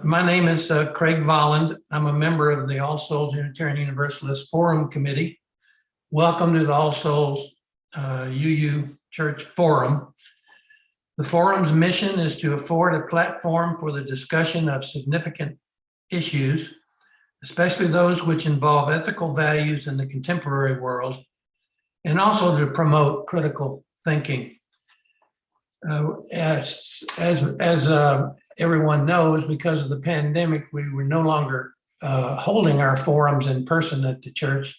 My name is Craig Volland. I'm a member of the All Souls Unitarian Universalist Forum Committee. Welcome to the All Souls UU Church Forum. The forum's mission is to afford a platform for the discussion of significant issues, especially those which involve ethical values in the contemporary world, and also to promote critical thinking. As everyone knows, because of the pandemic, we were no longer holding our forums in person at the church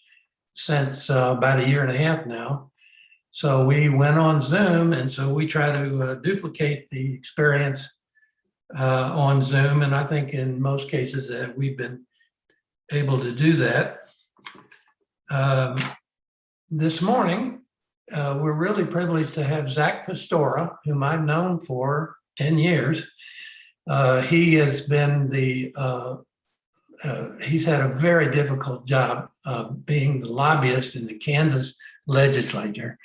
since about 1.5 years now. So we went on Zoom, and so we try to duplicate the experience on Zoom. And I think in most cases we've been able to do that. This morning, we're really privileged to have Zack Pistora, whom I've known for 10 years. He has been he's had a very difficult job being the lobbyist in the Kansas legislature,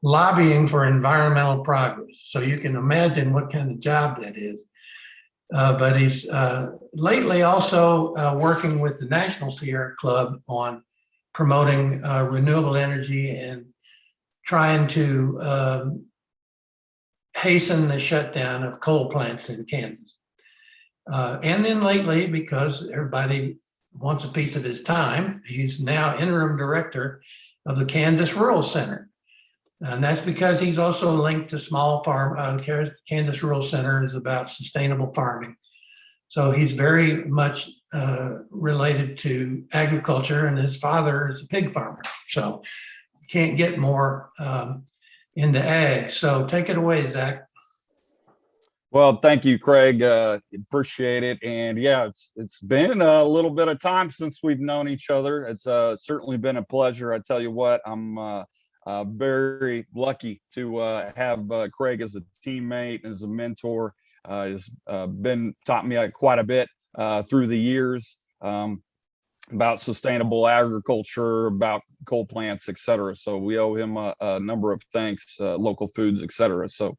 lobbying for environmental progress. So you can imagine what kind of job that is. But he's lately also working with the National Sierra Club on promoting renewable energy and trying to hasten the shutdown of coal plants in Kansas. And then lately, because everybody wants a piece of his time, he's now interim director of the Kansas Rural Center. And that's because he's also linked to small farm. Kansas Rural Center is about sustainable farming. So he's very much related to agriculture, and his father is a pig farmer. So can't get more into ag. So take it away, Zack. Well, thank you, Craig. Appreciate it. And yeah, it's been a little bit of time since we've known each other. It's certainly been a pleasure. I tell you what, I'm very lucky to have Craig as a teammate, as a mentor. Has taught me quite a bit through the years. About sustainable agriculture, about coal plants, et cetera. So we owe him a number of thanks, local foods, et cetera. So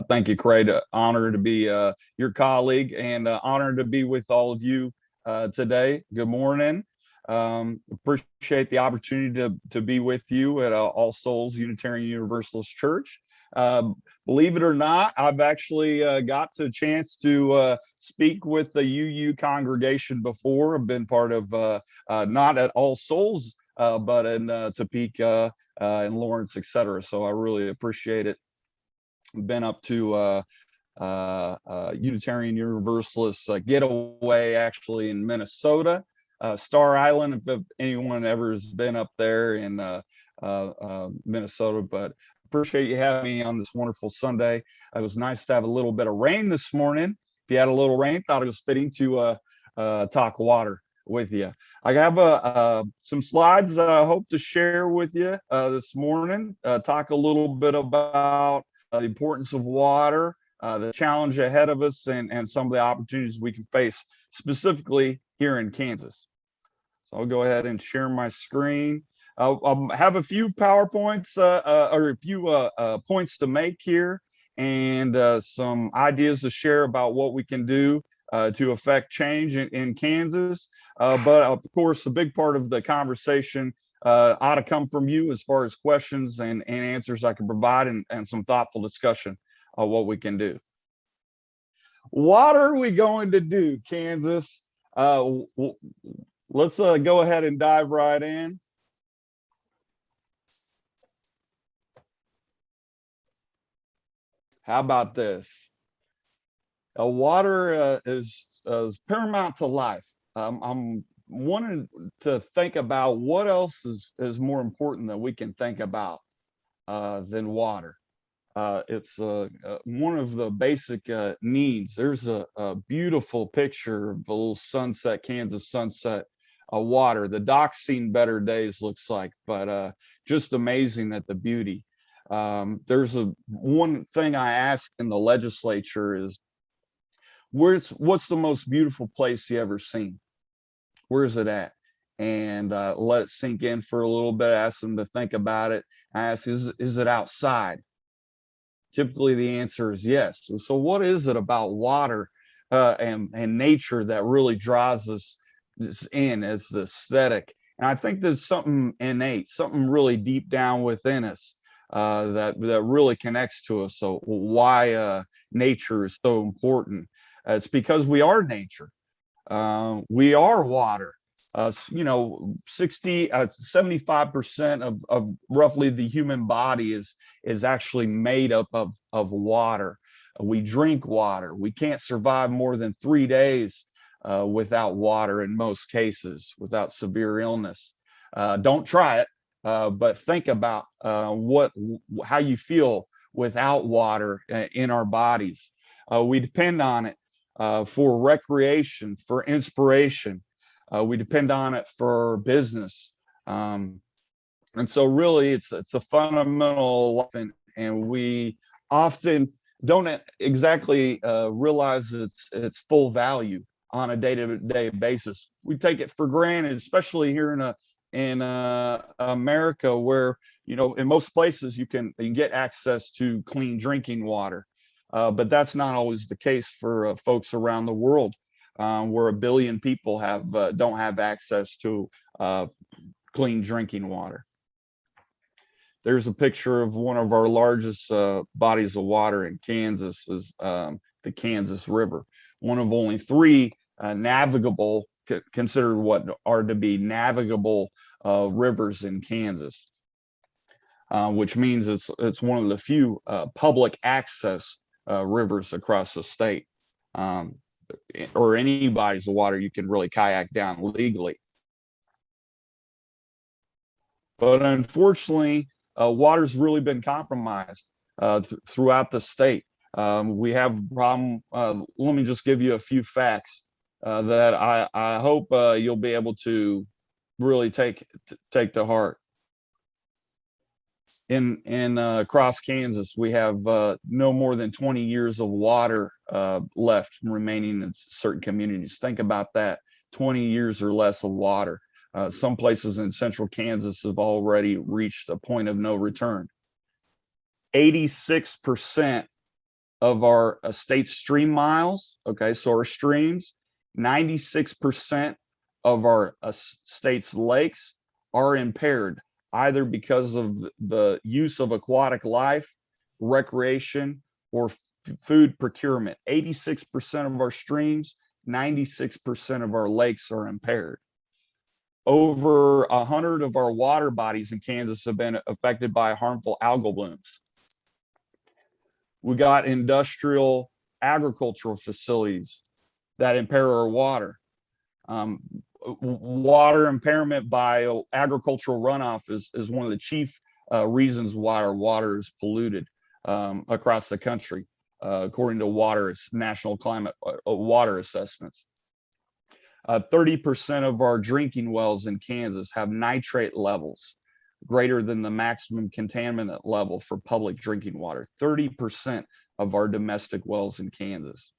thank you, Craig. Honored to be your colleague, and honored to be with all of you today. Good morning. Appreciate the opportunity to be with you at All Souls Unitarian Universalist Church. Believe it or not, I've actually got the chance to speak with the UU congregation before. I've been part of, not at All Souls, but in Topeka and Lawrence, et cetera. So I really appreciate it. Been up to Unitarian Universalist getaway actually in Minnesota, Star Island, if anyone ever has been up there in Minnesota. But appreciate you having me on this wonderful Sunday. It was nice to have a little bit of rain this morning. If you had a little rain, thought it was fitting to talk water with you. I have some slides that I hope to share with you this morning. Talk a little bit about the importance of water, the challenge ahead of us, and some of the opportunities we can face specifically here in Kansas. So I'll go ahead and share my screen. I'll have a few PowerPoints or a few points to make here, and some ideas to share about what we can do to affect change in Kansas. But of course, a big part of the conversation ought to come from you as far as questions and answers I can provide, and some thoughtful discussion of what we can do. What are we going to do, Kansas? Let's go ahead and dive right in. How about this? Water is paramount to life. I'm wanting to think about what else is more important that we can think about than water. It's one of the basic needs. There's a beautiful picture of a little sunset, Kansas sunset, water. The dock's seen better days, looks like, but just amazing at the beauty. There's one thing I asked in the legislature is, what's the most beautiful place you ever seen? Where's it at? And let it sink in for a little bit. Ask them to think about it. I asked, is it outside? Typically the answer is yes. So what is it about water and nature that really draws us in as the aesthetic. And I think there's something innate, something really deep down within us that really connects to us. So why nature is so important? It's because we are nature. We are water. 75% of roughly the human body is actually made up of water. We drink water. We can't survive more than 3 days without water in most cases, without severe illness. Don't try it, but think about how you feel without water in our bodies. We depend on it for recreation, for inspiration. We depend on it for business. And so really it's a fundamental life, and we often don't exactly realize its full value on a day-to-day basis. We take it for granted, especially here in America, where in most places you can get access to clean drinking water, but that's not always the case for folks around the world, where 1 billion people don't have access to clean drinking water. There's a picture of one of our largest bodies of water in Kansas, is the Kansas River, one of only 3 navigable, considered what are to be navigable rivers in Kansas, which means it's one of the few public access rivers across the state, or any bodies of water you can really kayak down legally. But unfortunately, water's really been compromised throughout the state. We have a problem. Let me just give you a few facts that I hope you'll be able to really take to heart. In across Kansas, we have no more than 20 years of water left remaining in certain communities. Think about that, 20 years or less of water. Some places in central Kansas have already reached a point of no return. 86% of our state stream miles, okay, so our streams, 96% of our state's lakes are impaired, either because of the use of aquatic life, recreation, or food procurement. 86% of our streams, 96% of our lakes are impaired. Over 100 of our water bodies in Kansas have been affected by harmful algal blooms. We got industrial agricultural facilities that impair our water. Water impairment by agricultural runoff is one of the chief reasons why our water is polluted across the country, according to national climate water assessments. 30% of our drinking wells in Kansas have nitrate levels greater than the maximum contaminant level for public drinking water. 30% of our domestic wells in Kansas.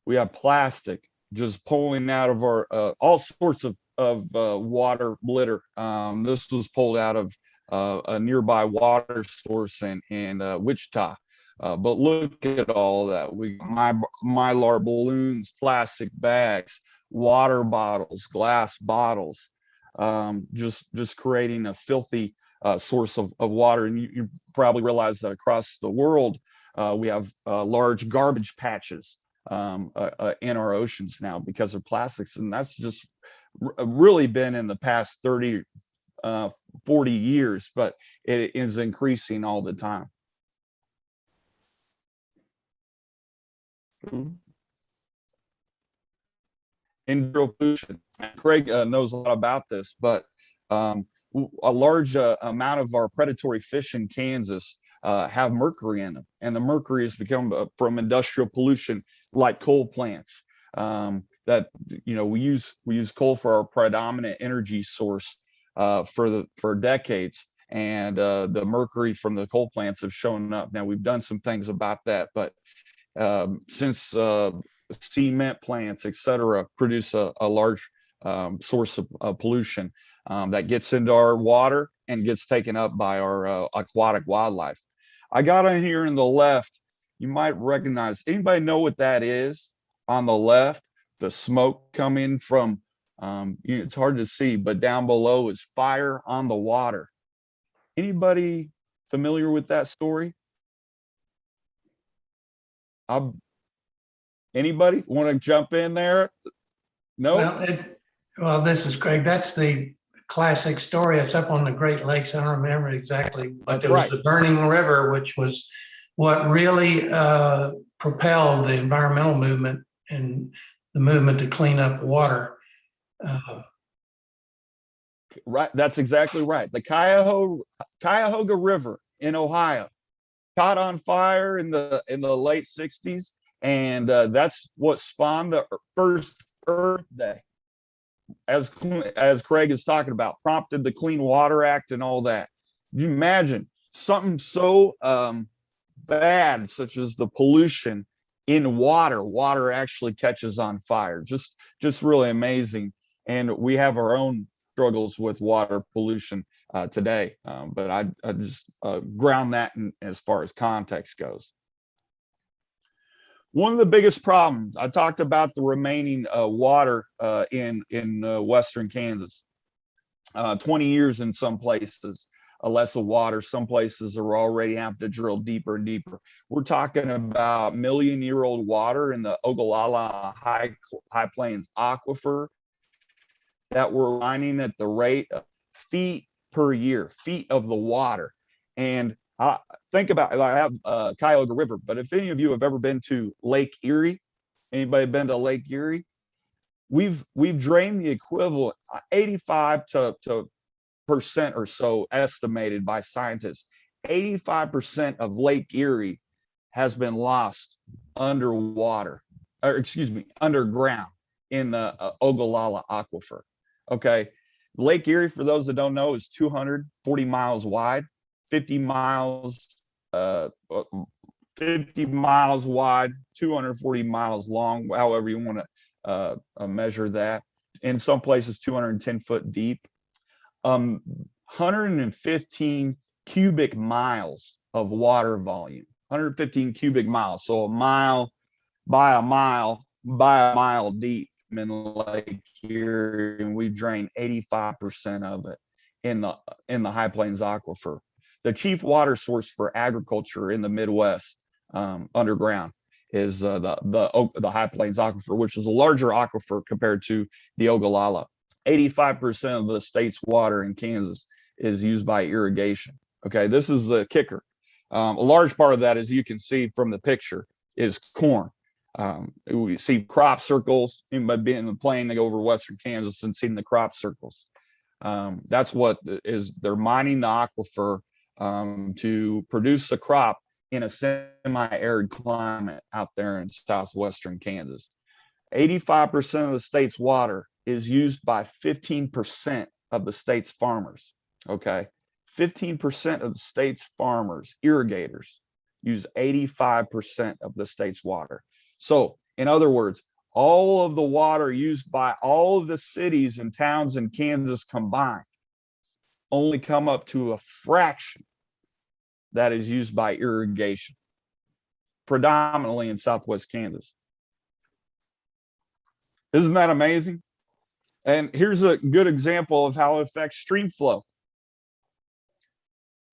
We have plastic just pulling out of our all sorts of water litter. This was pulled out of a nearby water source in Wichita. But look at all that. We got mylar balloons, plastic bags, water bottles, glass bottles, just creating a filthy source of water. And you probably realize that across the world, we have large garbage patches in our oceans now because of plastics. And that's just really been in the past 30, 40 years, but it is increasing all the time. Industrial pollution. Craig knows a lot about this, but a large amount of our predatory fish in Kansas have mercury in them, and the mercury has become from industrial pollution, like coal plants. That we use coal for our predominant energy source for decades, and the mercury from the coal plants have shown up. Now we've done some things about that, but since cement plants, etc., produce a large source of pollution that gets into our water and gets taken up by our aquatic wildlife. I got on here in the left you might recognize. Anybody know what that is on the left? The smoke coming from, it's hard to see, but down below is fire on the water. Anybody familiar with that story? Anybody want to jump in there? No? Well, this is Craig. That's the classic story. It's up on the Great Lakes. I don't remember exactly, but That's there was right. the burning river, which was what really propelled the environmental movement and the movement to clean up water. Right, that's exactly right. The Cuyahoga River in Ohio caught on fire in the late 60s, and that's what spawned the first Earth Day. As Craig is talking about, prompted the Clean Water Act and all that. You imagine something so bad, such as the pollution in water actually catches on fire. Just really amazing. And we have our own struggles with water pollution today, but I just ground that in as far as context goes. One of the biggest problems, I talked about the remaining water in western Kansas. 20 years in some places, less of water. Some places are already have to drill deeper and deeper. We're talking about million-year-old water in the Ogallala High Plains aquifer that we're mining at the rate of feet per year, feet of the water. And think about, I have Cuyahoga River, but if any of you have ever been to Lake Erie, anybody been to Lake Erie? We've drained the equivalent 85% or so estimated by scientists. 85% of Lake Erie has been lost underwater, or excuse me, underground in the Ogallala aquifer. Okay, Lake Erie, for those that don't know, is 240 miles wide. 50 miles wide, 240 miles long, however you want to measure that. In some places, 210 foot deep. 115 cubic miles of water volume. 115 cubic miles. So a mile by a mile by a mile deep in Lake Erie, and we drain 85% of it in the High Plains aquifer. The chief water source for agriculture in the Midwest underground is the High Plains aquifer, which is a larger aquifer compared to the Ogallala. 85% of the state's water in Kansas is used by irrigation. Okay, this is the kicker. A large part of that, as you can see from the picture, is corn. We see crop circles. Anybody been in the plane to go over western Kansas and seen the crop circles? That's what is. They're mining the aquifer to produce a crop in a semi-arid climate out there in southwestern Kansas. 85% of the state's water is used by 15% of the state's farmers. Okay, 15% of the state's farmers, irrigators, use 85% of the state's water. So, in other words, all of the water used by all of the cities and towns in Kansas combined only come up to a fraction that is used by irrigation, predominantly in southwest Kansas. Isn't that amazing? And here's a good example of how it affects stream flow.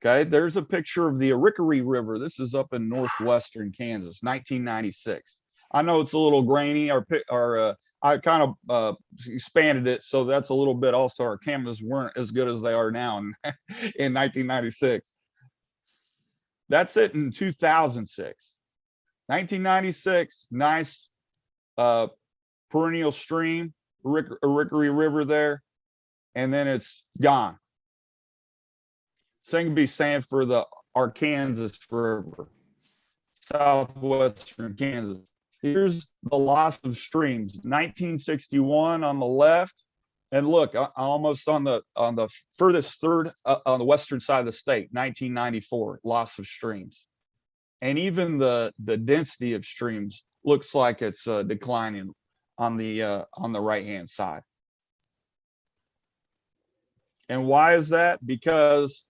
Okay, there's a picture of the Arickaree River. This is up in northwestern Kansas, 1996. I know it's a little grainy. I kind of expanded it, so that's a little bit. Also, our cameras weren't as good as they are now in 1996. That's it in 2006. 1996, nice perennial stream, Arickaree River there, and then it's gone. Same can be saying for the Arkansas River, southwestern Kansas. Here's the loss of streams. 1961 on the left, and look, almost on the furthest third on the western side of the state. 1994, loss of streams, and even the density of streams looks like it's declining on the right hand side. And why is that? Because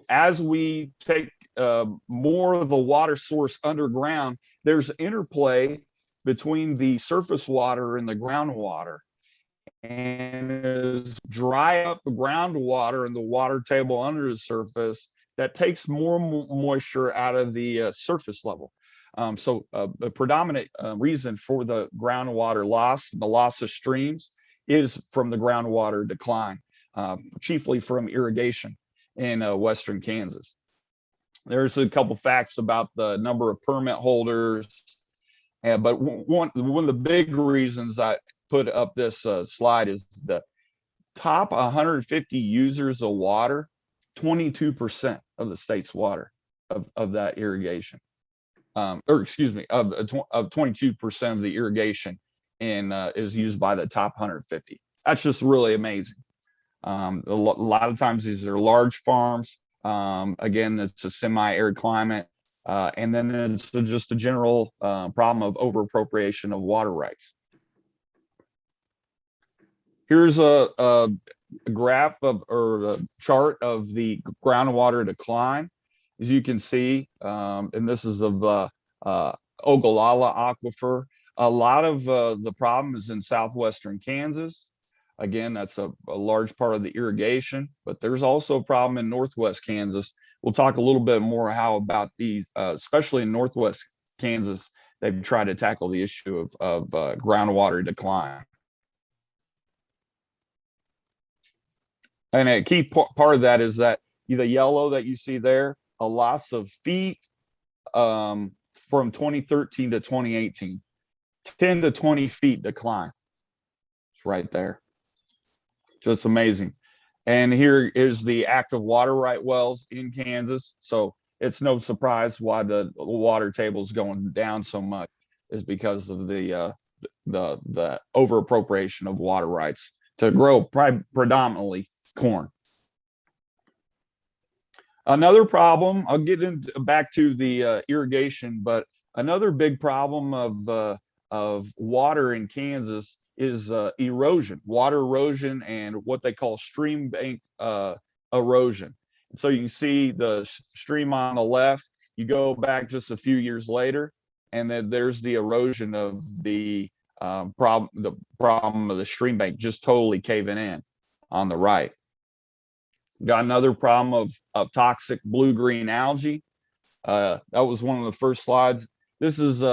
as we take more of the water source underground, there's interplay between the surface water and the groundwater. And as dry up the groundwater and the water table under the surface, that takes more moisture out of the surface level. So the predominant reason for the groundwater loss, the loss of streams, is from the groundwater decline, chiefly from irrigation in western Kansas. There's a couple facts about the number of permit holders, but one of the big reasons I put up this slide is the top 150 users of water, 22% of the state's water of that irrigation, or excuse me, of 22% of the irrigation is used by the top 150. That's just really amazing. A lot of times these are large farms. Again, it's a semi-arid climate. And then it's just a general problem of overappropriation of water rights. Here's a graph or a chart of the groundwater decline. As you can see, and this is of Ogallala Aquifer. A lot of the problem is in southwestern Kansas. Again, that's a large part of the irrigation, but there's also a problem in northwest Kansas. We'll talk a little bit more about these, especially in northwest Kansas, they've tried to tackle the issue of groundwater decline. And a key part of that is that the yellow that you see there, a loss of feet from 2013 to 2018, 10 to 20 feet decline. It's right there. Just amazing. And here is the active water right wells in Kansas. So it's no surprise why the water table is going down so much, is because of the overappropriation of water rights to grow predominantly corn. Another problem, I'll get into back to the irrigation, but another big problem of water in Kansas is erosion, water erosion, and what they call stream bank erosion. So you can see the stream on the left. You go back just a few years later, and then there's the erosion of the problem of the stream bank just totally caving in on the right. Got another problem of toxic blue-green algae. That was one of the first slides. This is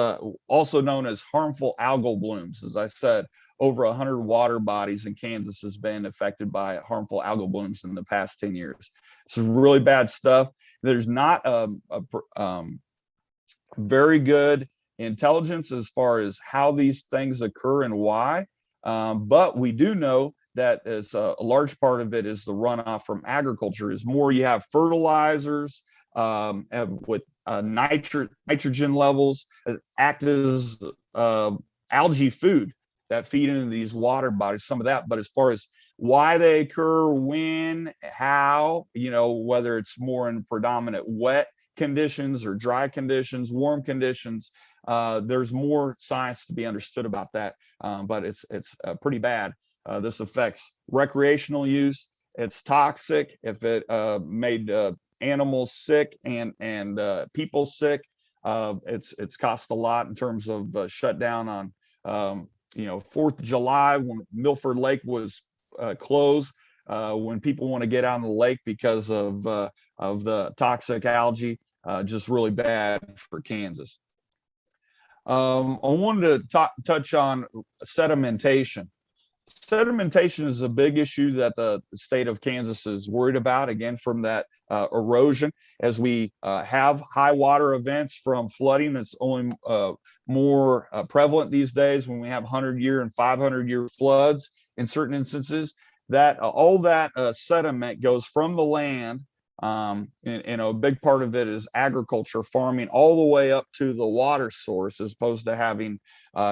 also known as harmful algal blooms. As I said, over 100 water bodies in Kansas has been affected by harmful algal blooms in the past 10 years. It's really bad stuff. There's not a very good intelligence as far as how these things occur and why, but we do know that is a large part of it is the runoff from agriculture. Is more you have fertilizers with nitrogen levels act as algae food that feed into these water bodies, some of that. But as far as why they occur, when, how, whether it's more in predominant wet conditions or dry conditions, warm conditions, there's more science to be understood about that. But it's pretty bad. This affects recreational use. It's toxic if it made animals sick and people sick. It's cost a lot in terms of shutdown on 4th of July when Milford Lake was closed. When people want to get out in the lake because of the toxic algae, just really bad for Kansas. I wanted to touch on sedimentation. Sedimentation is a big issue that the state of Kansas is worried about, again, from that erosion. As we have high water events from flooding, that's only more prevalent these days when we have 100-year and 500-year floods in certain instances, that all that sediment goes from the land, and a big part of it is agriculture, farming, all the way up to the water source, as opposed to having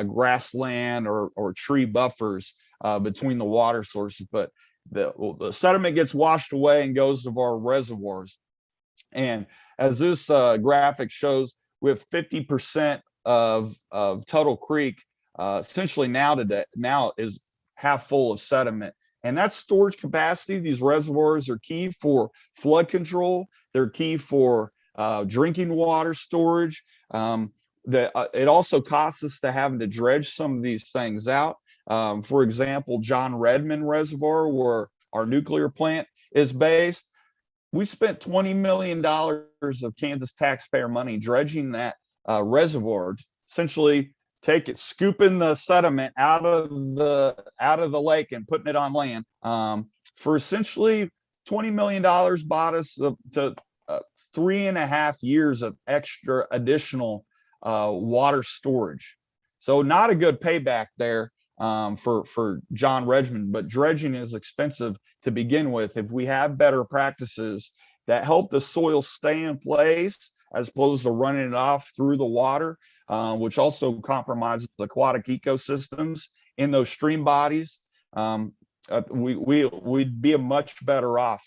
grassland or tree buffers between the water sources. But the sediment gets washed away and goes to our reservoirs. And as this graphic shows, with 50% of Tuttle Creek essentially now is half full of sediment. And that's storage capacity. These reservoirs are key for flood control. They're key for drinking water storage. It also costs us to having to dredge some of these things out. For example, John Redmond Reservoir, where our nuclear plant is based, we spent $20 million of Kansas taxpayer money dredging that reservoir, essentially scooping the sediment out of the lake and putting it on land. For essentially $20 million, bought us to 3.5 years of extra additional water storage. So not a good payback there for John Redmond, but dredging is expensive to begin with. If we have better practices that help the soil stay in place as opposed to running it off through the water, which also compromises aquatic ecosystems in those stream bodies, we'd be much better off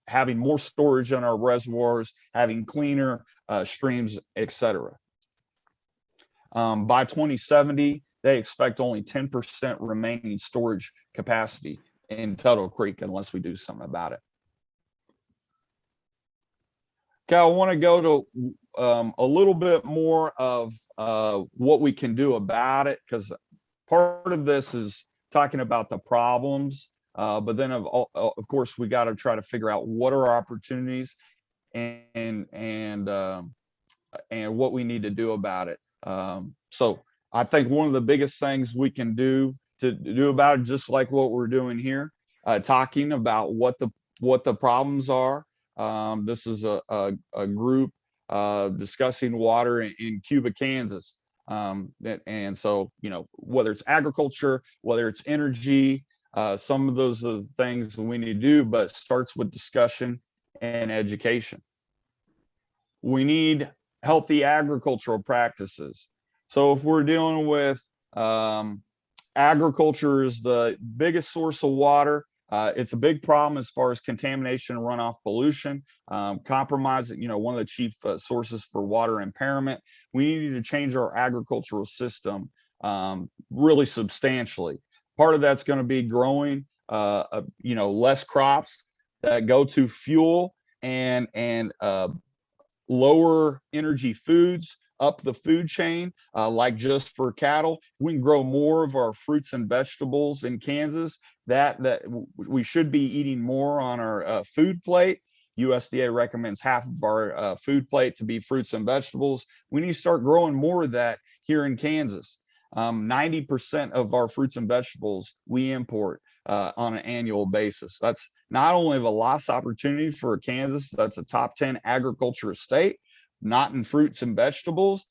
having more storage in our reservoirs, having cleaner streams, etc. By 2070, they expect only 10% remaining storage capacity in Tuttle Creek unless we do something about it. Okay, I want to go to a little bit more of what we can do about it, because part of this is talking about the problems, but then of course we got to try to figure out what are our opportunities and what we need to do about it. So I think one of the biggest things we can do about it, just like what we're doing here, talking about what the problems are. This is a group discussing water in Cuba, Kansas. And so, whether it's agriculture, whether it's energy, some of those are the things we need to do, but it starts with discussion and education. We need healthy agricultural practices. So if we're dealing with agriculture is the biggest source of water, it's a big problem as far as contamination and runoff pollution, compromising, one of the chief sources for water impairment. We need to change our agricultural system really substantially. Part of that's going to be growing, less crops that go to fuel and lower energy foods up the food chain, like just for cattle. We can grow more of our fruits and vegetables in Kansas. That we should be eating more on our food plate. USDA recommends half of our food plate to be fruits and vegetables. We need to start growing more of that here in Kansas. 90% of our fruits and vegetables we import on an annual basis. That's not only a lost opportunity for Kansas, that's a top 10 agriculture state, not in fruits and vegetables.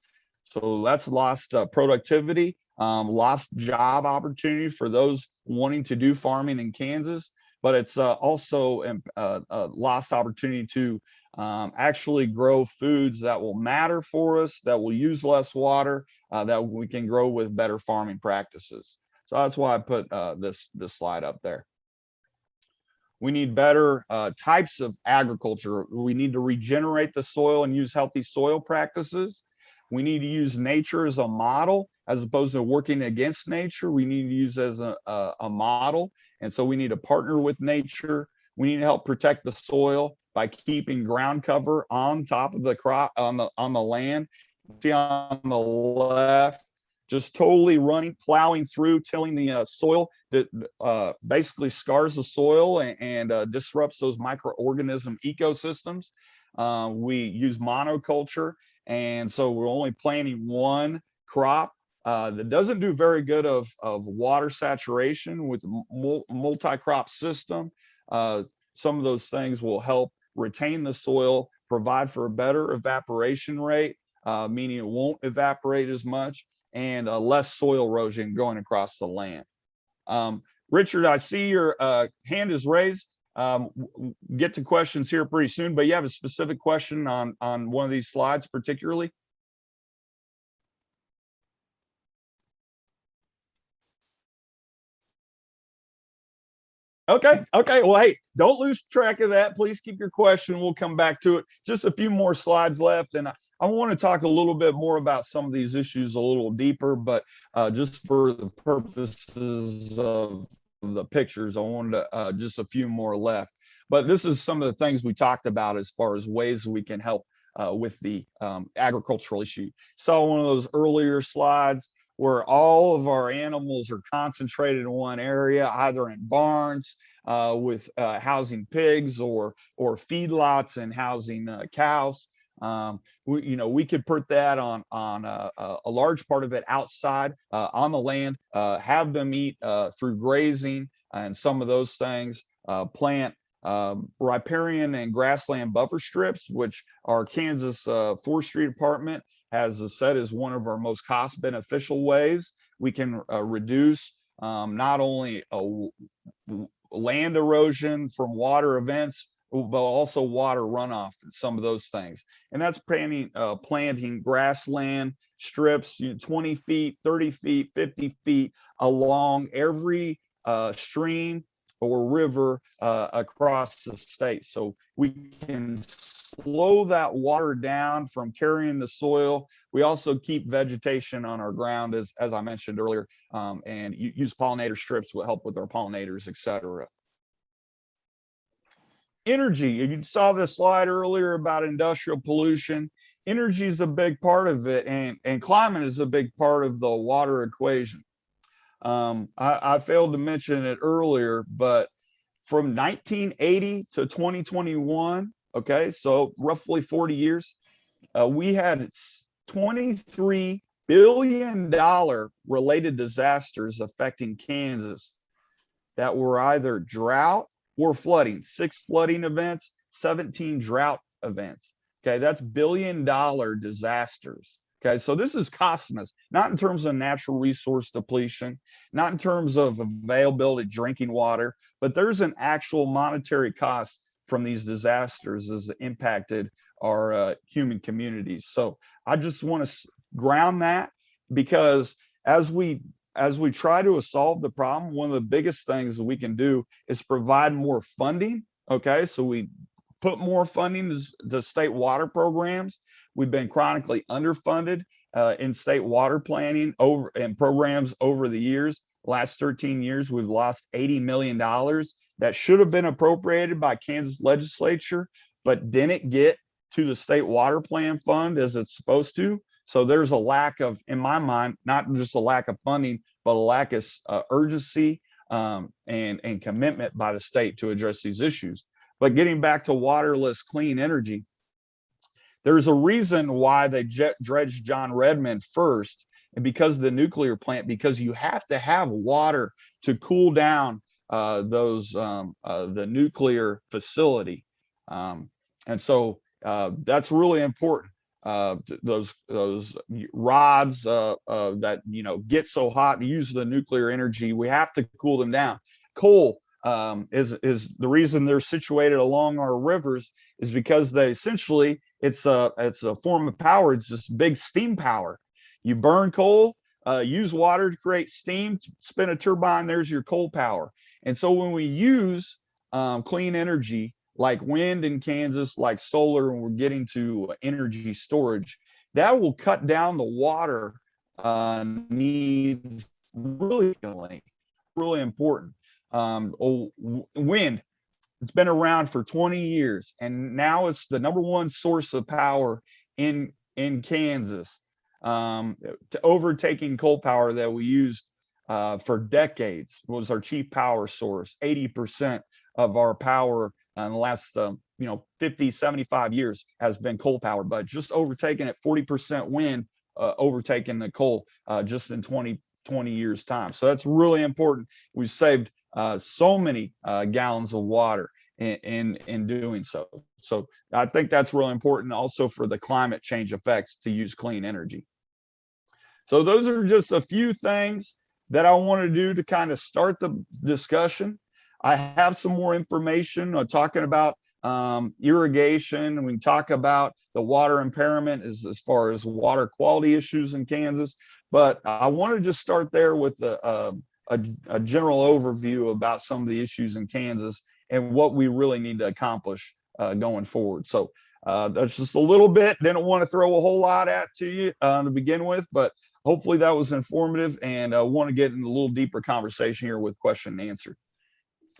So that's lost productivity, lost job opportunity for those wanting to do farming in Kansas, but it's also a lost opportunity to actually grow foods that will matter for us, that will use less water, that we can grow with better farming practices. So that's why I put this slide up there. We need better types of agriculture. We need to regenerate the soil and use healthy soil practices. We need to use nature as a model as opposed to working against nature. We need to use as a model. And so we need to partner with nature. We need to help protect the soil by keeping ground cover on top of the crop on the land. See on the left, just totally plowing through, tilling the soil that basically scars the soil and disrupts those microorganism ecosystems. We use monoculture, and so we're only planting one crop. That doesn't do very good of water saturation. With multi-crop system, some of those things will help retain the soil, provide for a better evaporation rate, meaning it won't evaporate as much, and less soil erosion going across the land. Richard, I see your hand is raised. Get to questions here pretty soon, but you have a specific question on one of these slides particularly? Okay. Well, hey, don't lose track of that. Please keep your question. We'll come back to it. Just a few more slides left. And I want to talk a little bit more about some of these issues a little deeper, but just for the purposes of the pictures, I wanted to just a few more left. But this is some of the things we talked about as far as ways we can help with the agricultural issue. Saw one of those earlier slides where all of our animals are concentrated in one area, either in barns with housing pigs or feedlots and housing cows. We could put that on a large part of it outside on the land, have them eat through grazing and some of those things, plant riparian and grassland buffer strips, which our Kansas Forestry Department has said is one of our most cost beneficial ways we can reduce not only land erosion from water events, but also water runoff and some of those things. And that's planting grassland strips, 20 feet, 30 feet, 50 feet along every stream or river across the state. So we can slow that water down from carrying the soil. We also keep vegetation on our ground, as I mentioned earlier, and use pollinator strips will help with our pollinators, etc. Energy, you saw this slide earlier about industrial pollution. Energy is a big part of it, and climate is a big part of the water equation. I failed to mention it earlier, but from 1980 to 2021, okay, so roughly 40 years, we had $23 billion related disasters affecting Kansas that were either drought or flooding. 6 flooding events, 17 drought events. Okay, that's billion-dollar disasters. Okay, so this is costing us, not in terms of natural resource depletion, not in terms of availability of drinking water, but there's an actual monetary cost from these disasters as it impacted our human communities. So I just want to ground that, because as we try to solve the problem, one of the biggest things that we can do is provide more funding. Okay, so we put more funding to state water programs. We've been chronically underfunded in state water planning and programs over the years. Last 13 years, we've lost $80 million that should have been appropriated by Kansas legislature, but didn't get to the state water plan fund as it's supposed to. So there's a lack of, in my mind, not just a lack of funding, but a lack of urgency and commitment by the state to address these issues. But getting back to waterless clean energy, there's a reason why they dredged John Redmond first, and because of the nuclear plant, because you have to have water to cool down the nuclear facility, and so that's really important. Those rods that get so hot and use the nuclear energy, we have to cool them down. Coal is the reason they're situated along our rivers, is because they essentially it's a form of power. It's just big steam power. You burn coal, use water to create steam, spin a turbine, there's your coal power. And so when we use clean energy like wind in Kansas, like solar, and we're getting to energy storage, that will cut down the water needs really important. Wind, it's been around for 20 years, and now it's the #1 source of power in Kansas, overtaking coal power that we used for decades. Was our chief power source. 80% of our power in the last 50, 75 years has been coal power, but just overtaking it, 40% wind, overtaking the coal just in 20 years time. So that's really important. We've saved so many gallons of water in doing so. So I think that's really important also for the climate change effects to use clean energy. So those are just a few things that I want to do to kind of start the discussion. I have some more information talking about irrigation. We can talk about the water impairment as far as water quality issues in Kansas, but I want to just start there with a general overview about some of the issues in Kansas and what we really need to accomplish going forward. So that's just a little bit. Didn't want to throw a whole lot to you to begin with, but hopefully that was informative, and I want to get in a little deeper conversation here with question and answer.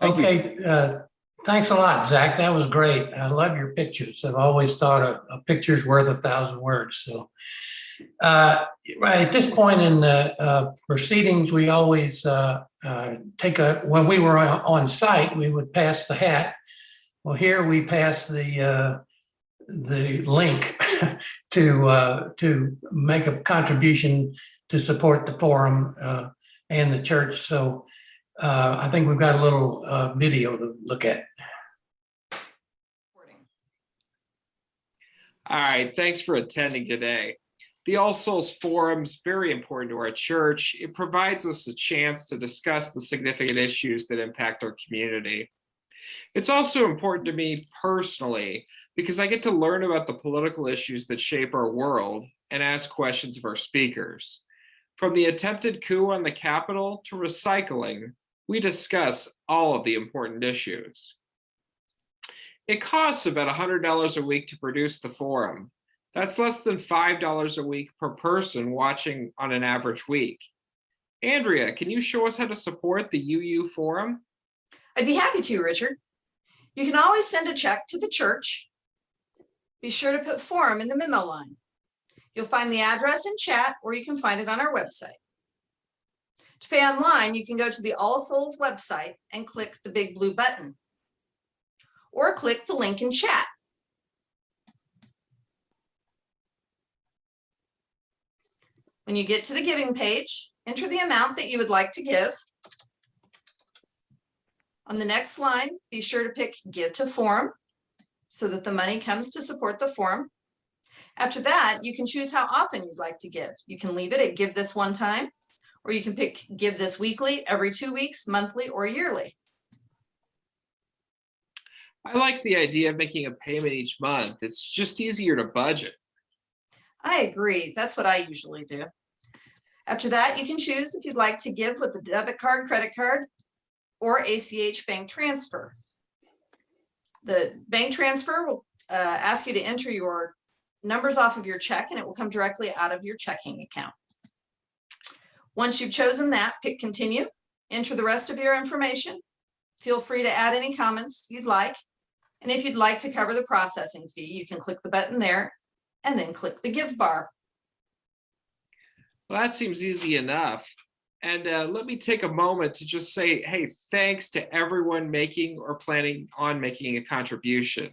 Thank you. Thanks a lot, Zach. That was great. I love your pictures. I've always thought a picture's worth 1,000 words. So, right at this point in the proceedings, we always when we were on site, we would pass the hat. Well, here we pass the link to make a contribution to support the forum and the church. So I think we've got a little video to look at. All right, thanks for attending today. The All Souls Forum is very important to our church. It provides us a chance to discuss the significant issues that impact our community. It's also important to me personally because I get to learn about the political issues that shape our world and ask questions of our speakers. From the attempted coup on the Capitol to recycling, we discuss all of the important issues. It costs about $100 a week to produce the forum. That's less than $5 a week per person watching on an average week. Andrea, can you show us how to support the UU Forum? I'd be happy to, Richard. You can always send a check to the church. Be sure to put forum in the memo line. You'll find the address in chat, or you can find it on our website. To pay online, you can go to the All Souls website and click the big blue button, or click the link in chat. When you get to the giving page, enter the amount that you would like to give. On the next line, be sure to pick Give to Forum so that the money comes to support the forum. After that, you can choose how often you'd like to give. You can leave it at Give This One Time, or you can pick Give This Weekly, every 2 weeks, monthly, or yearly. I like the idea of making a payment each month. It's just easier to budget. I agree. That's what I usually do. After that, you can choose if you'd like to give with a debit card, credit card, or ACH bank transfer. The bank transfer will ask you to enter your numbers off of your check, and it will come directly out of your checking account. Once you've chosen that, pick Continue, enter the rest of your information. Feel free to add any comments you'd like. And if you'd like to cover the processing fee, you can click the button there and then click the Give bar. Well, that seems easy enough. And let me take a moment to just say, hey, thanks to everyone making or planning on making a contribution.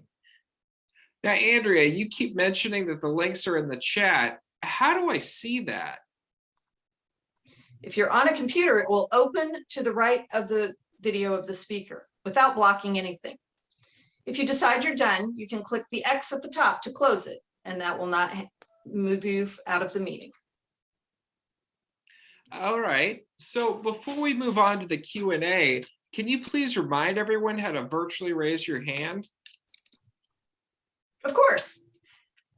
Now, Andrea, you keep mentioning that the links are in the chat. How do I see that? If you're on a computer, it will open to the right of the video of the speaker without blocking anything. If you decide you're done, you can click the X at the top to close it, and that will not move you out of the meeting. All right. So before we move on to the Q&A, can you please remind everyone how to virtually raise your hand? Of course.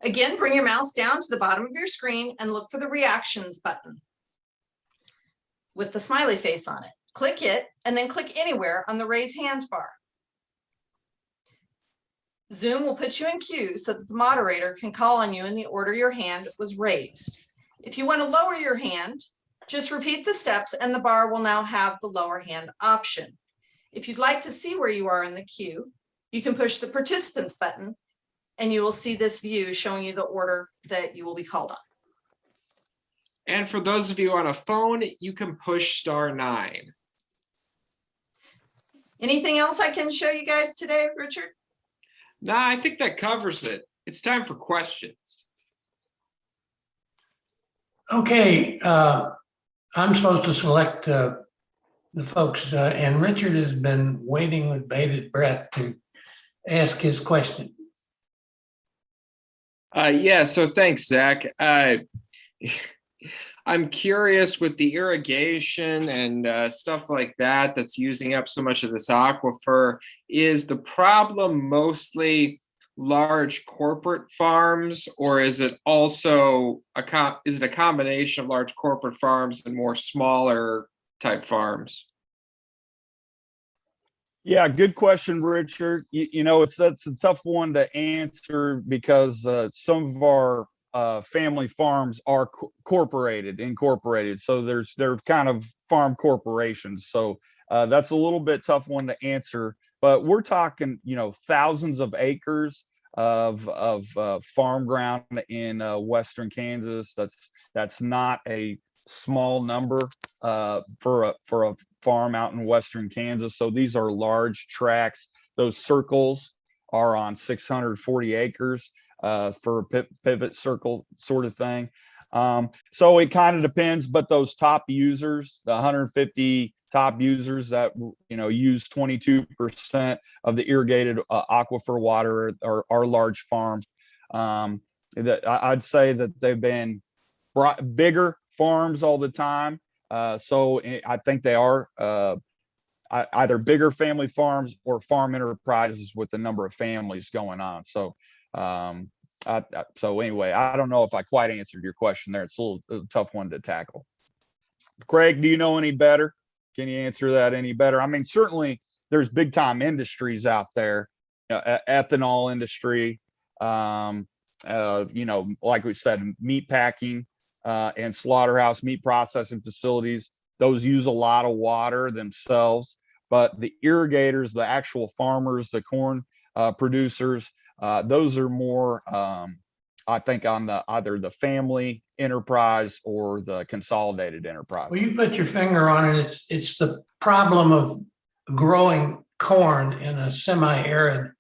Again, bring your mouse down to the bottom of your screen and look for the reactions button with the smiley face on it. Click it and then click anywhere on the raise hand bar. Zoom will put you in queue so that the moderator can call on you in the order your hand was raised. If you want to lower your hand, just repeat the steps and the bar will now have the lower hand option. If you'd like to see where you are in the queue, you can push the participants button and you will see this view showing you the order that you will be called on. And for those of you on a phone, you can push *9. Anything else I can show you guys today, Richard? No, I think that covers it. It's time for questions. Okay, I'm supposed to select the folks, and Richard has been waiting with bated breath to ask his question. Yeah, so thanks, Zach. I'm curious with the irrigation and stuff like that that's using up so much of this aquifer, is the problem mostly large corporate farms, or is it also a combination of large corporate farms and more smaller type farms? Yeah, good question, Richard. You know, that's a tough one to answer because some of our family farms are incorporated. So they're kind of farm corporations. So that's a little bit tough one to answer, but we're talking, thousands of acres of farm ground in western Kansas. That's not a small number for a farm out in western Kansas. So these are large tracts. Those circles are on 640 acres for a pivot circle sort of thing. So it kind of depends, but those top users, the 150 top users that use 22% of the irrigated aquifer water are large farms. That I'd say that they've been bigger farms all the time. So I think they are either bigger family farms or farm enterprises with the number of families going on. So so anyway, I don't know if I quite answered your question there. It's a tough one to tackle. Craig, do you know any better? Can you answer that any better? I mean, certainly there's big time industries out there, ethanol industry, like we said, meat packing and slaughterhouse meat processing facilities. Those use a lot of water themselves, but the irrigators, the actual farmers, the corn producers, those are more, I think, on either the family enterprise or the consolidated enterprise. Well, you put your finger on it. It's the problem of growing corn in a semi-arid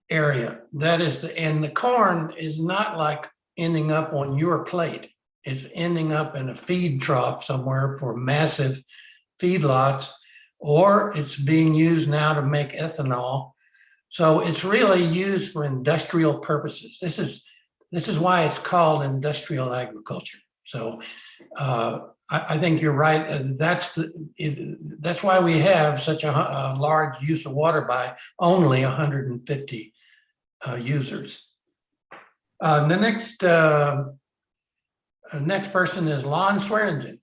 area. That is, and the corn is not like ending up on your plate. It's ending up in a feed trough somewhere for massive feedlots, or it's being used now to make ethanol. So it's really used for industrial purposes. This is why it's called industrial agriculture. So I think you're right. That's why we have such a large use of water by only 150 users. The next person is Lon Swearingen.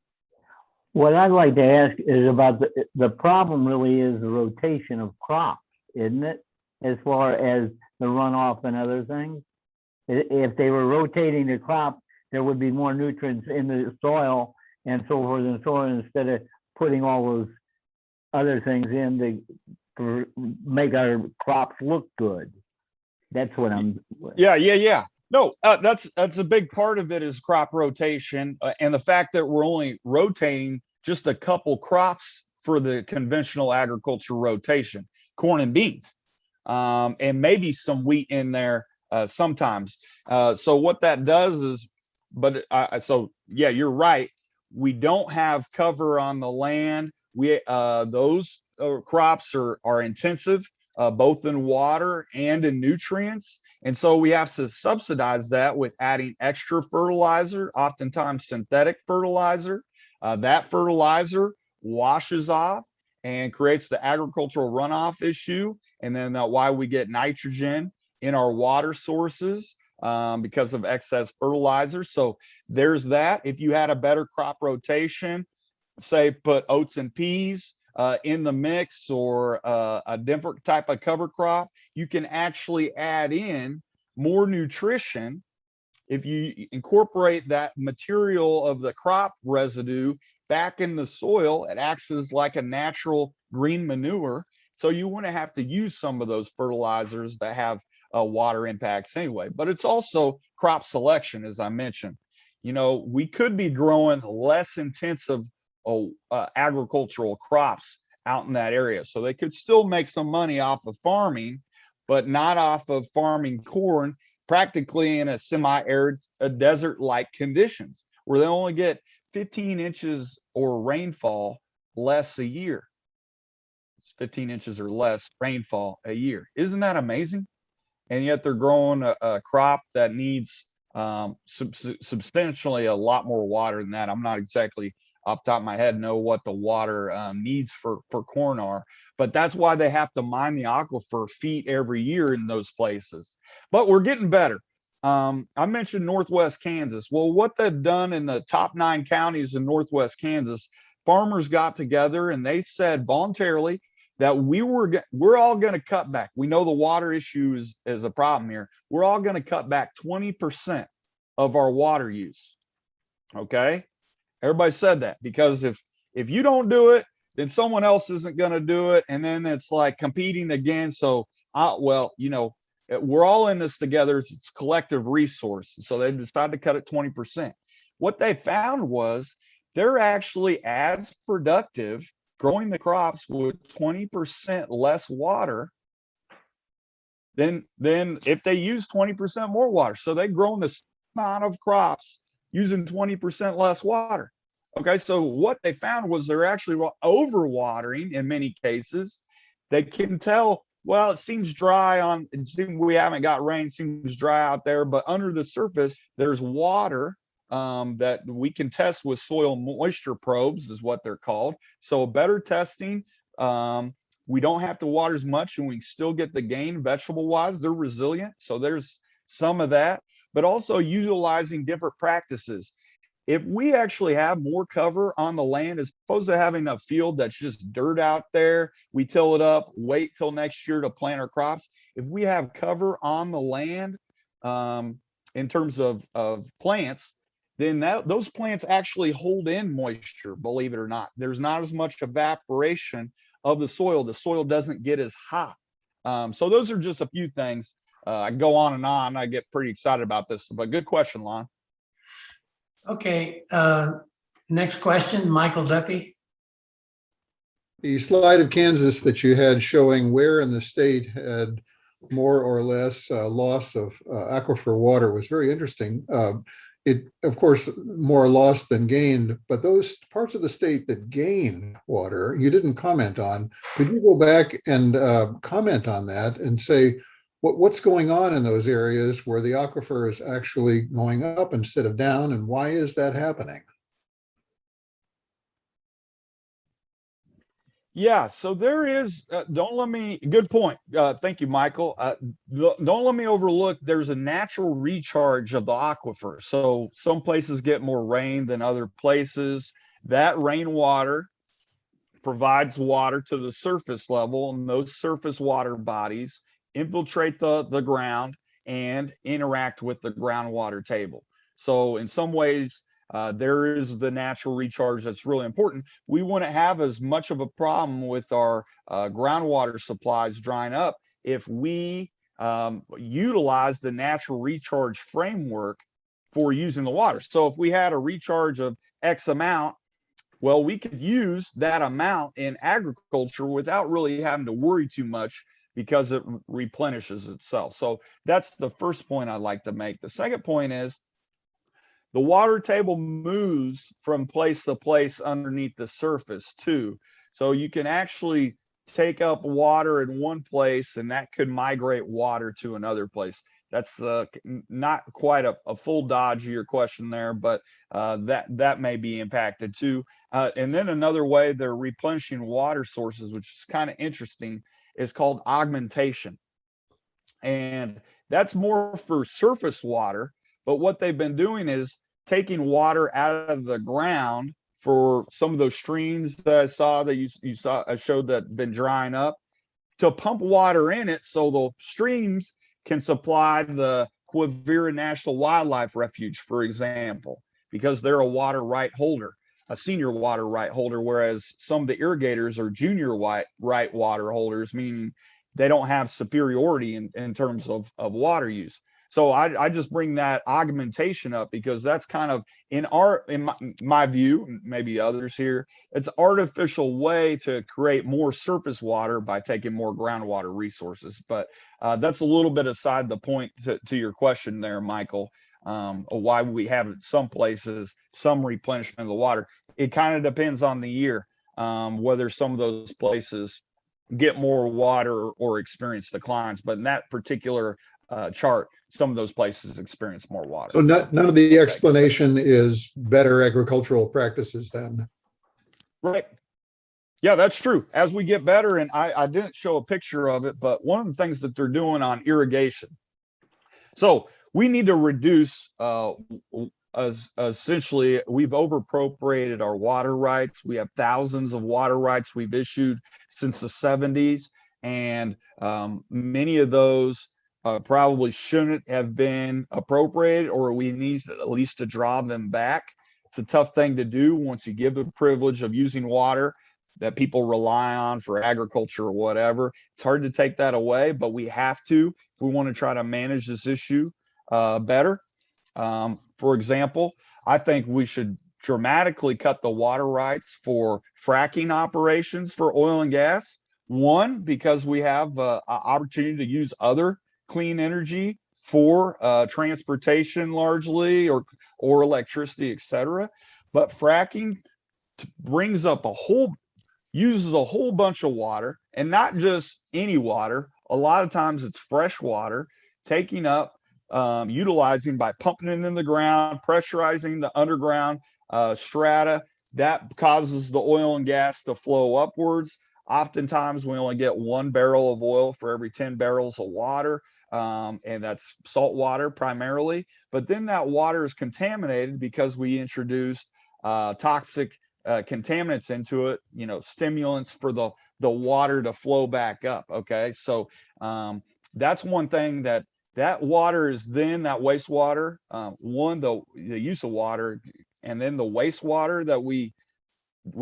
What I'd like to ask is about the problem really is the rotation of crops, isn't it? As far as the runoff and other things. If they were rotating the crop, there would be more nutrients in the soil and so forth and so on, instead of putting all those other things in to make our crops look good. That's what I'm. Yeah. No, that's a big part of it is crop rotation, and the fact that we're only rotating just a couple crops for the conventional agriculture rotation, corn and beans, and maybe some wheat in there sometimes. So what that does is, so yeah, you're right. We don't have cover on the land. Those crops are intensive, both in water and in nutrients. And so we have to subsidize that with adding extra fertilizer, oftentimes synthetic fertilizer. That fertilizer washes off and creates the agricultural runoff issue. And then why we get nitrogen in our water sources because of excess fertilizer. So there's that. If you had a better crop rotation, say put oats and peas in the mix, or a different type of cover crop, you can actually add in more nutrition. If you incorporate that material of the crop residue back in the soil, it acts as like a natural green manure. So you wouldn't have to use some of those fertilizers that have water impacts anyway. But it's also crop selection, as I mentioned. We could be growing less intensive agricultural crops out in that area. So they could still make some money off of farming, but not off of farming corn, practically in a semi-arid, desert-like conditions, where they only get 15 inches or rainfall less a year. It's 15 inches or less rainfall a year. Isn't that amazing? And yet they're growing a crop that needs substantially a lot more water than that. I'm not exactly off the top of my head know what the water needs for corn are, but that's why they have to mine the aquifer feet every year in those places. But we're getting better. I mentioned Northwest Kansas. Well, what they've done in the top 9 counties in Northwest Kansas, farmers got together and they said voluntarily that we're all going to cut back. We know the water issue is a problem here. We're all going to cut back 20% of our water use. Okay, everybody said that, because if you don't do it, then someone else isn't going to do it, and then it's like competing again. So well, you know, we're all in this together. It's collective resource. So they decided to cut it 20%. What they found was they're actually as productive growing the crops with 20% less water than if they use 20% more water. So they've grown the same amount of crops using 20% less water. Okay, so what they found was they're actually overwatering in many cases. They can tell, well, it seems dry it seems we haven't got rain, seems dry out there, but under the surface, there's water that we can test with soil moisture probes, is what they're called. So better testing. We don't have to water as much, and we still get the gain vegetable wise. They're resilient. So there's some of that, but also utilizing different practices. If we actually have more cover on the land, as opposed to having a field that's just dirt out there, we till it up, wait till next year to plant our crops. If we have cover on the land in terms of plants, then those plants actually hold in moisture, believe it or not. There's not as much evaporation of the soil. The soil doesn't get as hot. So those are just a few things. I can go on and on. I get pretty excited about this, but good question, Lon. Okay, next question, Michael Duffy. The slide of Kansas that you had showing where in the state had more or less loss of aquifer water was very interesting. It, of course, more lost than gained, but those parts of the state that gain water, you didn't comment on. Could you go back and comment on that and say, what's going on in those areas where the aquifer is actually going up instead of down, and why is that happening? Yeah, so there is, good point. Thank you, Michael. Don't let me overlook, there's a natural recharge of the aquifer. So some places get more rain than other places. That rainwater provides water to the surface level, and those surface water bodies infiltrate the ground and interact with the groundwater table. So in some ways, there is the natural recharge that's really important. We wouldn't have as much of a problem with our groundwater supplies drying up if we utilize the natural recharge framework for using the water. So if we had a recharge of X amount, well, we could use that amount in agriculture without really having to worry too much, because it replenishes itself. So that's the first point I'd like to make. The second point is the water table moves from place to place underneath the surface too. So you can actually take up water in one place, and that could migrate water to another place. That's not quite a full dodge of your question there, but that may be impacted too. And then another way they're replenishing water sources, which is kind of interesting, is called augmentation. And that's more for surface water. But what they've been doing is taking water out of the ground for some of those streams that I saw that you saw, I showed that been drying up, to pump water in it so the streams can supply the Quivira National Wildlife Refuge, for example, because they're a water right holder, a senior water right holder, whereas some of the irrigators are junior right water holders, meaning they don't have superiority in terms of water use. So I just bring that augmentation up because that's kind of in my view, maybe others here, it's an artificial way to create more surface water by taking more groundwater resources. But that's a little bit aside the point to your question there, Michael, why we have some places, some replenishment of the water. It kind of depends on the year, whether some of those places get more water or experience declines. But in that particular chart, some of those places experience more water. So none of the explanation is better agricultural practices then? Right. Yeah, that's true. As we get better, and I didn't show a picture of it, but one of the things that they're doing on irrigation. So we need to reduce, essentially, we've overappropriated our water rights. We have thousands of water rights we've issued since the 70s. And many of those probably shouldn't have been appropriated, or we need at least to draw them back. It's a tough thing to do once you give the privilege of using water that people rely on for agriculture or whatever. It's hard to take that away, but we have to if we want to try to manage this issue better. For example, I think we should dramatically cut the water rights for fracking operations for oil and gas. One, because we have an opportunity to use other clean energy for transportation largely, or electricity, etc. But fracking brings up uses a whole bunch of water, and not just any water. A lot of times it's fresh water taking up, utilizing by pumping it in the ground, pressurizing the underground strata. That causes the oil and gas to flow upwards. Oftentimes we only get 1 barrel of oil for every 10 barrels of water, and that's salt water primarily. But then that water is contaminated because we introduced toxic contaminants into it, stimulants for the water to flow back up. Okay, so that's one thing that water is then that wastewater, the use of water, and then the wastewater that we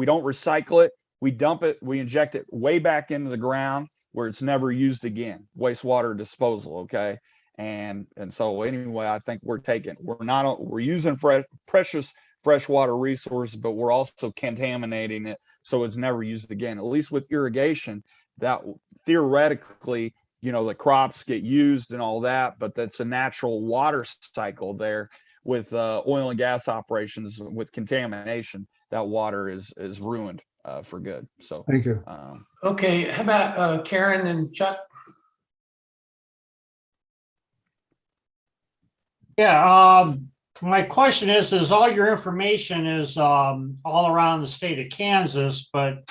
don't recycle it, we dump it, we inject it way back into the ground where it's never used again. Wastewater disposal. Okay, and so anyway, I think we're using precious freshwater resource, but we're also contaminating it so it's never used again. At least with irrigation, that theoretically, the crops get used and all that, but that's a natural water cycle there. With oil and gas operations, with contamination, that water is ruined for good. So Thank you. Okay, how about Karen and Chuck? Yeah, my question is all your information is all around the state of Kansas, but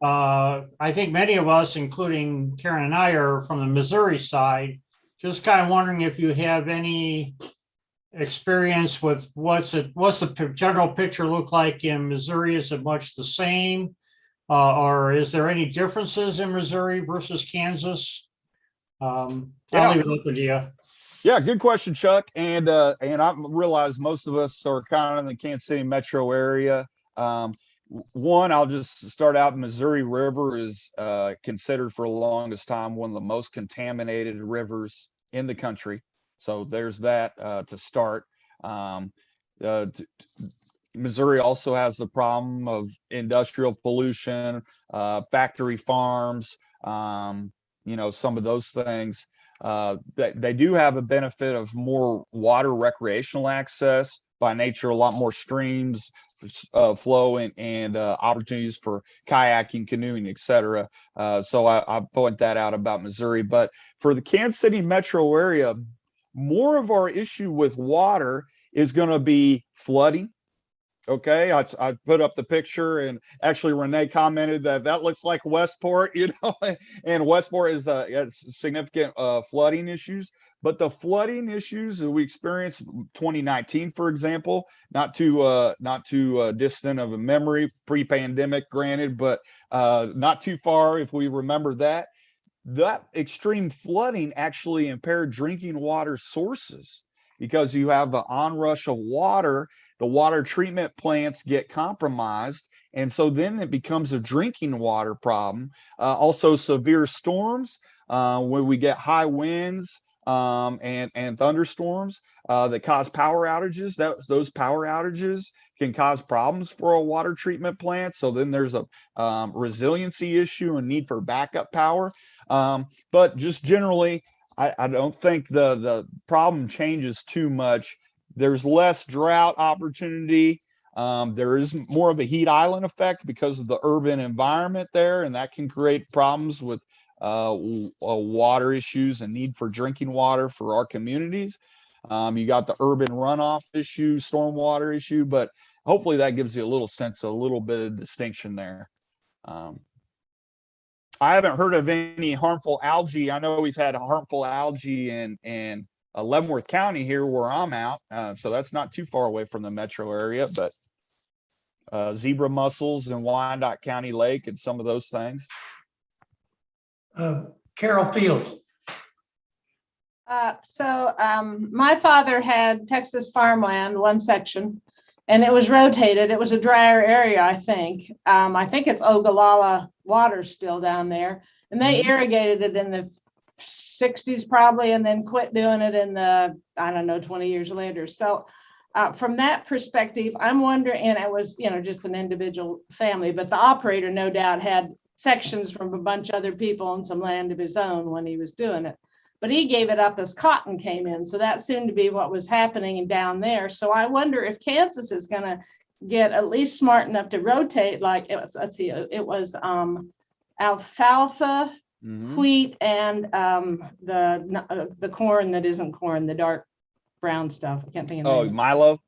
I think many of us, including Karen and I, are from the Missouri side. Just kind of wondering if you have any experience with what's the general picture look like in Missouri? Is it much the same? Or is there any differences in Missouri versus Kansas? I'll leave it open to you. Yeah, good question, Chuck. And I realize most of us are kind of in the Kansas City metro area. One, I'll just start out. Missouri River is considered for the longest time one of the most contaminated rivers in the country. So there's that to start. Missouri also has the problem of industrial pollution, factory farms, some of those things. They do have a benefit of more water recreational access. By nature, a lot more streams flow and opportunities for kayaking, canoeing, etc. So I point that out about Missouri. But for the Kansas City metro area, more of our issue with water is going to be flooding. Okay, I put up the picture, and actually Renee commented that looks like Westport, and Westport is has significant flooding issues. But the flooding issues that we experienced in 2019, for example, not too distant of a memory, pre-pandemic, granted, but not too far if we remember that. That extreme flooding actually impaired drinking water sources because you have an onrush of water. The water treatment plants get compromised, and so then it becomes a drinking water problem. Also, severe storms when we get high winds and thunderstorms that cause power outages. Those power outages can cause problems for a water treatment plant. So then there's a resiliency issue and need for backup power. But just generally, I don't think the problem changes too much. There's less drought opportunity. There is more of a heat island effect because of the urban environment there, and that can create problems with water issues and need for drinking water for our communities. You got the urban runoff issue, stormwater issue, but hopefully that gives you a little sense, a little bit of distinction there. I haven't heard of any harmful algae. I know we've had harmful algae in Leavenworth County here where I'm out. So that's not too far away from the metro area, but zebra mussels in Wyandotte County Lake and some of those things. Carol Fields. My father had Texas farmland, one section, and it was rotated. It was a drier area, I think. I think it's Ogallala water still down there. And they irrigated it in the 60s probably, and then quit doing it in the, I don't know, 20 years later. So from that perspective, I'm wondering, and it was, just an individual family, but the operator no doubt had sections from a bunch of other people and some land of his own when he was doing it. But he gave it up as cotton came in. So that seemed to be what was happening down there. So I wonder if Kansas is going to get at least smart enough to rotate, like it was, let's see, it was alfalfa, wheat, and the corn that isn't corn, the dark brown stuff. I can't think of the name. Milo.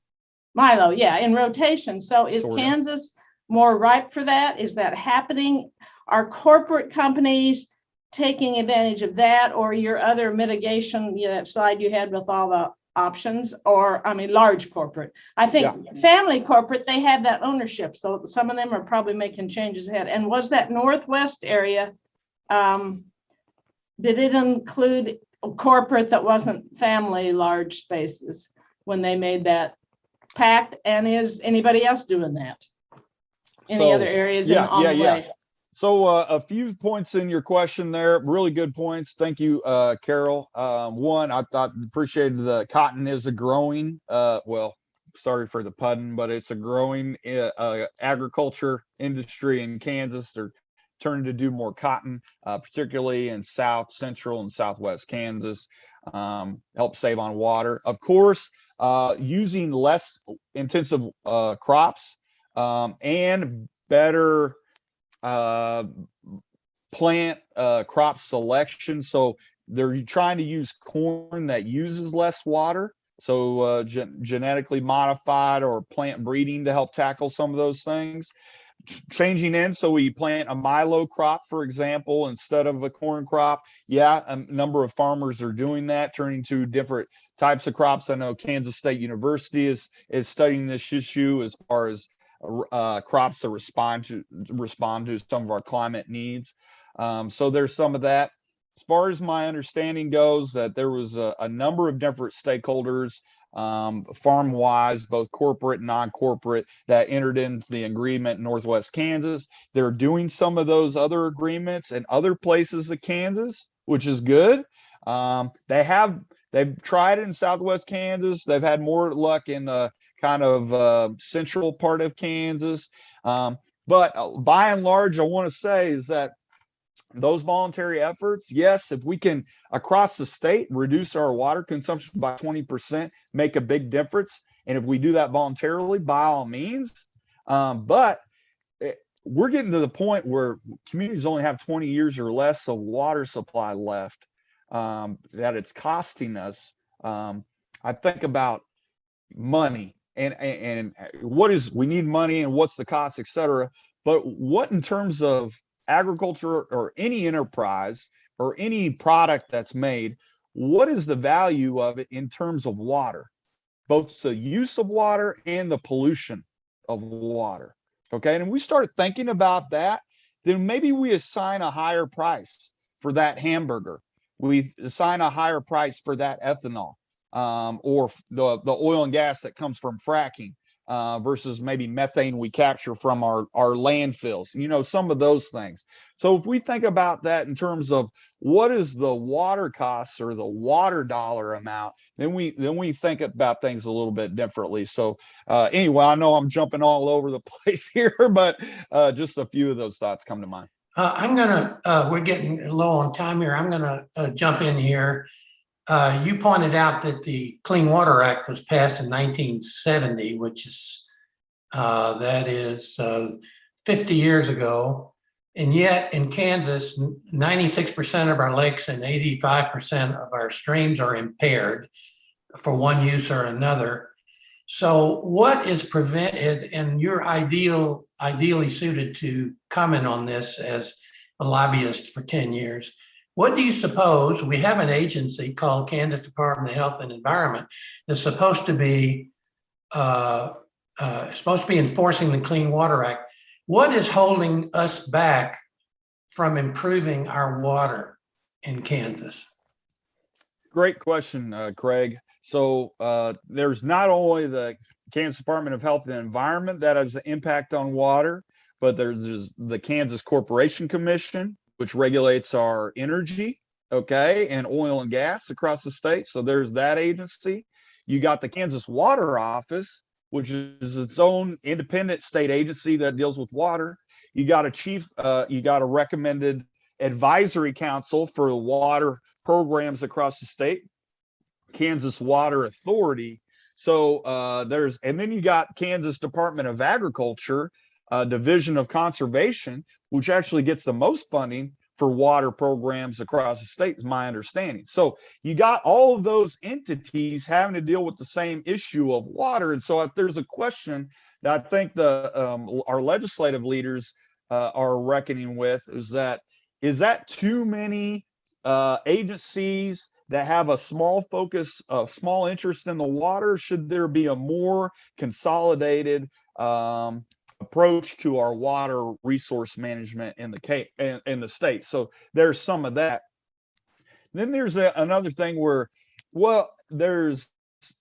Milo, yeah, in rotation. So is Sort of. Kansas more ripe for that? Is that happening? Are corporate companies taking advantage of that, or your other mitigation, that slide you had with all the options, or large corporate? I think family corporate, they have that ownership, so some of them are probably making changes ahead. And was that northwest area, did it include corporate that wasn't family large spaces when they made that pact? And is anybody else doing that? Any other areas on the way? So a few points in your question there, really good points. Thank you, Carol. One, I appreciated the cotton is a growing, sorry for the pun, but it's a growing agriculture industry in Kansas. They're turning to do more cotton, particularly in South, Central, and Southwest Kansas, help save on water. Of course, using less intensive crops and better plant crop selection. So they're trying to use corn that uses less water. So genetically modified or plant breeding to help tackle some of those things. Changing in, so we plant a milo crop, for example, instead of a corn crop. A number of farmers are doing that, turning to different types of crops. I know Kansas State University is studying this issue as far as crops that respond to some of our climate needs. So there's some of that. As far as my understanding goes, that there was a number of different stakeholders, farm-wise, both corporate and non-corporate, that entered into the agreement in Northwest Kansas. They're doing some of those other agreements in other places of Kansas, which is good. They've tried it in Southwest Kansas. They've had more luck in the kind of central part of Kansas. But by and large, I want to say is that those voluntary efforts, yes, if we can across the state reduce our water consumption by 20%, make a big difference. And if we do that voluntarily, by all means. But we're getting to the point where communities only have 20 years or less of water supply left, that it's costing us. I think about money and what is, we need money and what's the cost, et cetera. But what in terms of agriculture or any enterprise or any product that's made, what is the value of it in terms of water, both the use of water and the pollution of water? Okay, and we started thinking about that, then maybe we assign a higher price for that hamburger. We assign a higher price for that ethanol, or the oil and gas that comes from fracking, versus maybe methane we capture from our landfills, some of those things. So if we think about that in terms of what is the water costs or the water dollar amount, then we think about things a little bit differently. So anyway, I know I'm jumping all over the place here, but just a few of those thoughts come to mind. We're getting low on time here. I'm gonna jump in here. You pointed out that the Clean Water Act was passed in 1970, which is, 50 years ago. And yet in Kansas, 96% of our lakes and 85% of our streams are impaired for one use or another. So what is prevented, and you're ideally suited to comment on this as a lobbyist for 10 years. What do you suppose? We have an agency called Kansas Department of Health and Environment that's supposed to be enforcing the Clean Water Act. What is holding us back from improving our water in Kansas? great question, Craig. So there's not only the Kansas Department of Health and Environment that has an impact on water, but there's the Kansas Corporation Commission, which regulates our energy, okay, and oil and gas across the state. So there's that agency. You got the Kansas Water Office, which is its own independent state agency that deals with water. You got a recommended advisory council for water programs across the state, Kansas Water Authority. So and then you got Kansas Department of Agriculture, Division of Conservation, which actually gets the most funding for water programs across the state, is my understanding. So you got all of those entities having to deal with the same issue of water. And so if there's a question that I think our legislative leaders are reckoning with, is that too many agencies that have a small focus, a small interest in the water? Should there be a more consolidated approach to our water resource management in the state? So there's some of that. Then there's another thing where, well, there's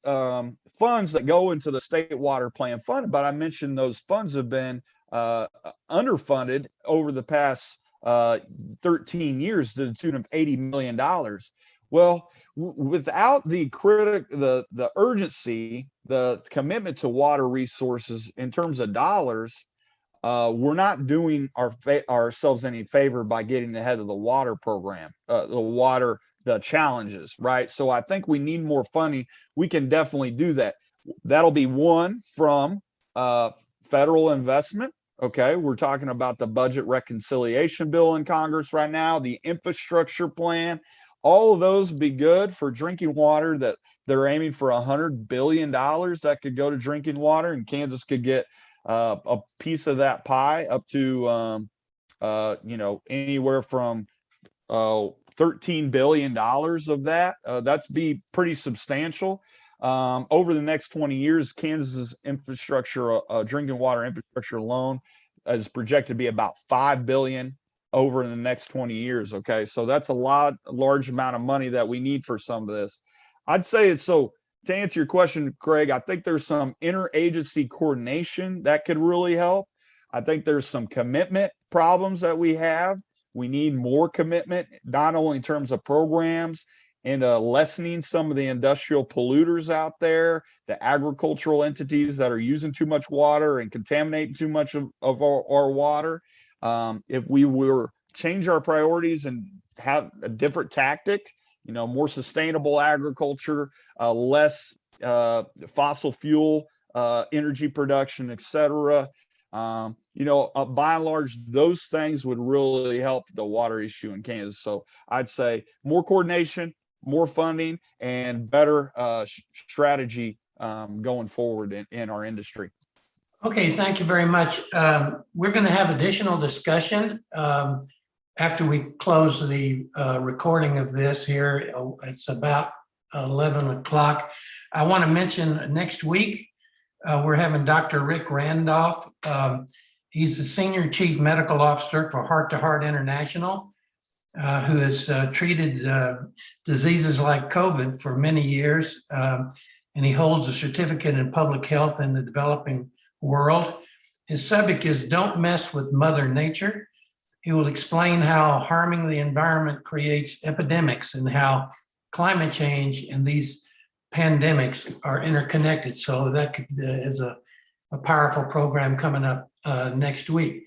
funds that go into the state water plan fund, but I mentioned those funds have been underfunded over the past 13 years to the tune of $80 million. Well, without the urgency, the commitment to water resources in terms of dollars, we're not doing ourselves any favor by getting ahead of the water program, the challenges, right? So I think we need more funding. We can definitely do that. That'll be one from federal investment. Okay, we're talking about the budget reconciliation bill in Congress right now, the infrastructure plan. All of those would be good for drinking water. That they're aiming for $100 billion that could go to drinking water, and Kansas could get a piece of that pie, up to anywhere from $13 billion of that. That's be pretty substantial. Over the next 20 years, Kansas's infrastructure, drinking water infrastructure alone, is projected to be about $5 billion over in the next 20 years. Okay, so that's a large amount of money that we need for some of this. I'd say it's so. To answer your question, Craig, I think there's some interagency coordination that could really help. I think there's some commitment problems that we have. We need more commitment, not only in terms of programs and lessening some of the industrial polluters out there, the agricultural entities that are using too much water and contaminating too much of our water. If we were change our priorities and have a different tactic, more sustainable agriculture, less fossil fuel energy production, et cetera. By and large, those things would really help the water issue in Kansas. So I'd say more coordination, more funding, and better strategy going forward in our industry. Okay, thank you very much. We're going to have additional discussion after we close the recording of this here. It's about 11 o'clock. I want to mention next week, we're having Dr. Rick Randolph. He's the Senior Chief Medical Officer for Heart to Heart International, who has treated diseases like COVID for many years. And he holds a certificate in public health in the developing world. His subject is Don't Mess with Mother Nature. He will explain how harming the environment creates epidemics and how climate change and these pandemics are interconnected. So that is a powerful program coming up next week.